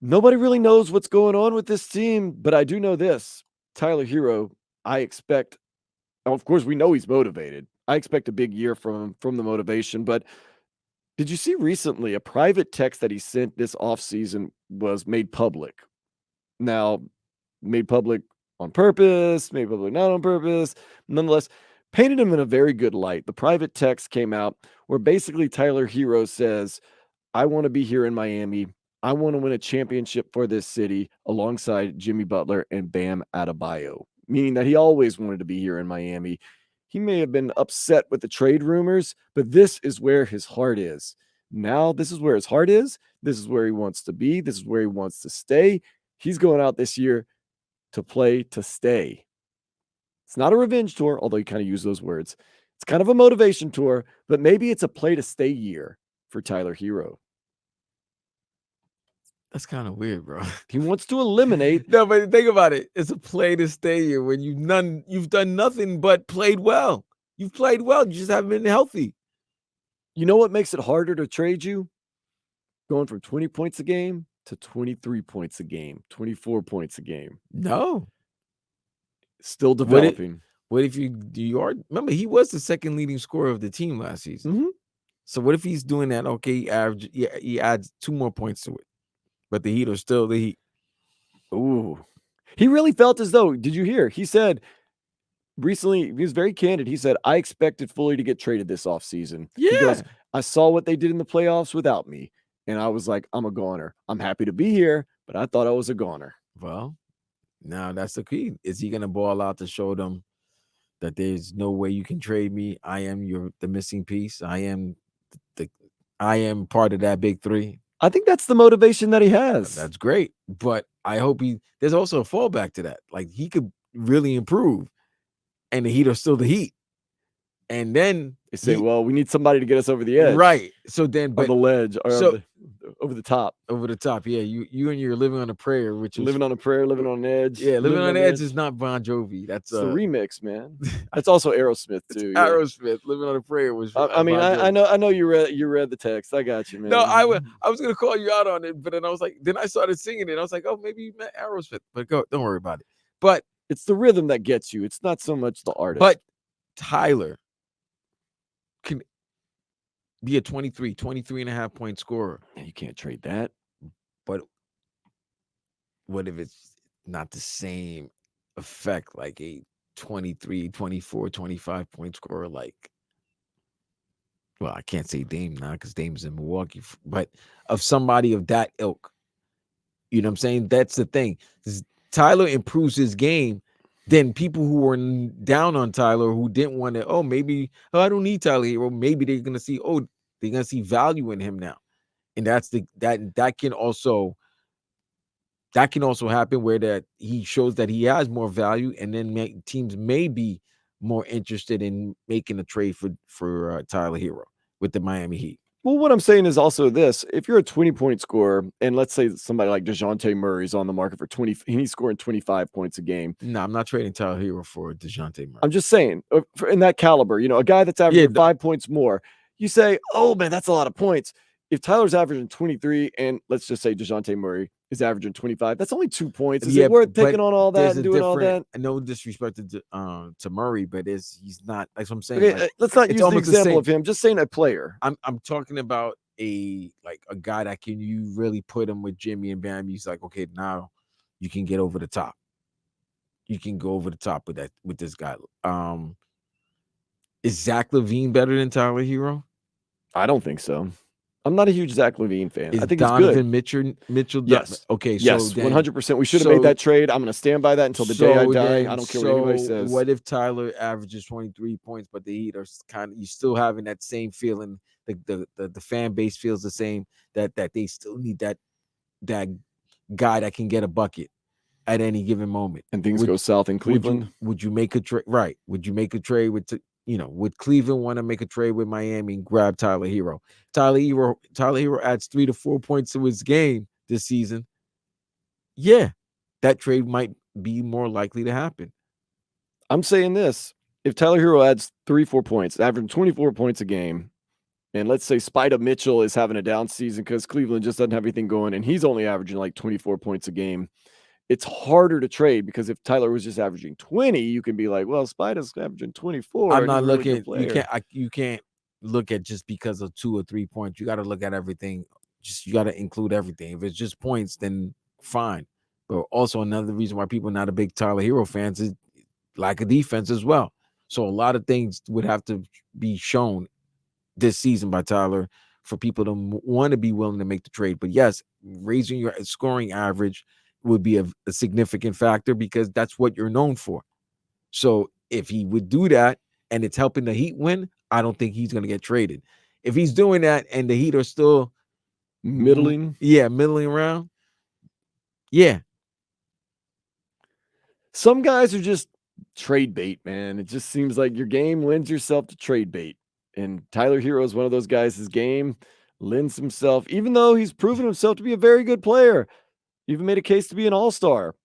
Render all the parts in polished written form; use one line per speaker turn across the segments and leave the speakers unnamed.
Nobody really knows what's going on with this team, but I do know this. Tyler Herro, I expect, of course, we know he's motivated. I expect a big year from him from the motivation. But did you see recently a private text that he sent this offseason was made public? Now, made public on purpose, made public not on purpose. Nonetheless, painted him in a very good light. The private text came out where basically Tyler Herro says, I want to be here in Miami. I want to win a championship for this city alongside Jimmy Butler and Bam Adebayo, meaning that he always wanted to be here in Miami. He may have been upset with the trade rumors, but this is where his heart is. Now, this is where his heart is. This is where he wants to be. This is where he wants to stay. He's going out this year to play to stay. It's not a revenge tour, although you kind of use those words. It's kind of a motivation tour, but maybe it's a play to stay year for Tyler Herro.
That's kind of weird, bro.
He wants to eliminate.
No, but think about it. It's a play to stay here when you've done nothing but played well. You've played well. You just haven't been healthy.
You know what makes it harder to trade you? Going from 20 points a game to 23 points a game, 24 points a game.
No.
Still developing.
What if you are? Remember, he was the second leading scorer of the team last season.
Mm-hmm.
So what if he's doing that? Okay, he adds 2 more points to it. But the Heat are still the Heat.
Ooh. He really felt as though, did you hear? He said recently, he was very candid. He said, I expected fully to get traded this offseason.
Yeah.
He goes, I saw what they did in the playoffs without me. And I was like, I'm a goner. I'm happy to be here, but I thought I was a goner.
Well, now that's the key. Is he going to ball out to show them that there's no way you can trade me? I am the missing piece. I am part of that big three.
I think that's the motivation that he has.
That's great. But I hope there's also a fallback to that. Like, he could really improve and the Heat are still the Heat. And then
they say, well, we need somebody to get us over the edge.
Right. So then,
but on the ledge or over the top.
Over the top. Yeah. You and you're living on a prayer, which is
living on a prayer, living on an edge.
Yeah, living on an edge is not Bon Jovi. That's
the remix, man. That's also Aerosmith too.
Yeah. Aerosmith, living on a prayer was.
I mean, I know you read the text. I got you, man.
No, I was gonna call you out on it, but then I was like, then I started singing it. I was like, oh, maybe you meant Aerosmith, but don't worry about it. But
it's the rhythm that gets you. It's not so much the artist.
But Tyler can be a 23 and a half point scorer.
You can't trade that.
But what if it's not the same effect like a 23, 24, 25 point scorer like, well, I can't say Dame now because Dame's in Milwaukee, but of somebody of that ilk. You know what I'm saying? That's the thing. Tyler improves his game, then people who were down on Tyler, who didn't want to, I don't need Tyler Herro. Maybe they're gonna see, they're gonna see value in him now, and that can also happen where that he shows that he has more value, and then teams may be more interested in making a trade for Tyler Herro with the Miami Heat.
Well, what I'm saying is also this. If you're a 20-point scorer, and let's say somebody like DeJounte Murray's on the market for 20, and he's scoring 25 points a game.
No, I'm not trading Tyler Herro for DeJounte Murray.
I'm just saying, in that caliber, a guy that's averaging 5 points more, you say, oh, man, that's a lot of points. If Tyler's averaging 23, and let's just say DeJounte Murray is averaging 25, that's only 2 points. Is it worth taking on all that and doing all that?
No disrespect to Murray, but he's not. That's what I'm saying.
Okay, let's not use the example of him. Just saying a player.
I'm talking about a guy that you really put him with Jimmy and Bam. He's like, okay, now you can get over the top. You can go over the top with this guy. Is Zach LaVine better than Tyler Herro?
I don't think so. I'm not a huge Zach LaVine fan. I think
Donovan
it's good.
Mitchell.
Yes.
Okay.
Yes. 100%. We should have made that trade. I'm going to stand by that until the day I die. I don't care what anybody says.
What if Tyler averages 23 points, but the Heat are you still having that same feeling? The fan base feels the same that they still need that guy that can get a bucket at any given moment.
And things go south in Cleveland.
Would you make a trade? Right. Would you make a trade would Cleveland want to make a trade with Miami and grab Tyler Herro? Tyler Herro adds 3 to 4 points to his game this season. Yeah, that trade might be more likely to happen.
I'm saying this. If Tyler Herro adds 3-4 points, averaging 24 points a game, and let's say Spida Mitchell is having a down season because Cleveland just doesn't have anything going, and he's only averaging like 24 points a game. It's harder to trade because if Tyler was just averaging 20, you can be like, well, Spida's averaging 24
I'm
and he's
not
a really good
looking. You
player.
can't. You can't look at just because of 2 or 3 points. You got to look at everything. Just you got to include everything. If it's just points, then fine. But also another reason why people are not a big Tyler Hero fans is lack of defense as well. So a lot of things would have to be shown this season by Tyler for people to want to be willing to make the trade. But yes, raising your scoring average would be a significant factor because that's what you're known for. So if he would do that and it's helping the Heat win, I don't think he's going to get traded. If he's doing that and the Heat are still,
Middling.
yeah, middling around, yeah,
Some guys are just trade bait, man. It just seems like your game lends yourself to trade bait. And Tyler Hero is one of those guys. His game lends himself, even though he's proven himself to be a very good player, even made a case to be an all-star.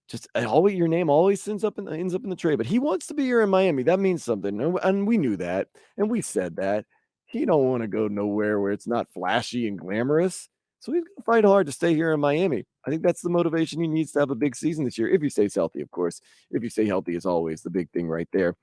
Just always your name always ends up in the trade, but he wants to be here in Miami. That means something, and we knew that, and we said that. He don't wanna go nowhere where it's not flashy and glamorous, so he's gonna fight hard to stay here in Miami. I think that's the motivation he needs to have a big season this year, if he stays healthy, of course. If you stay healthy is always the big thing right there.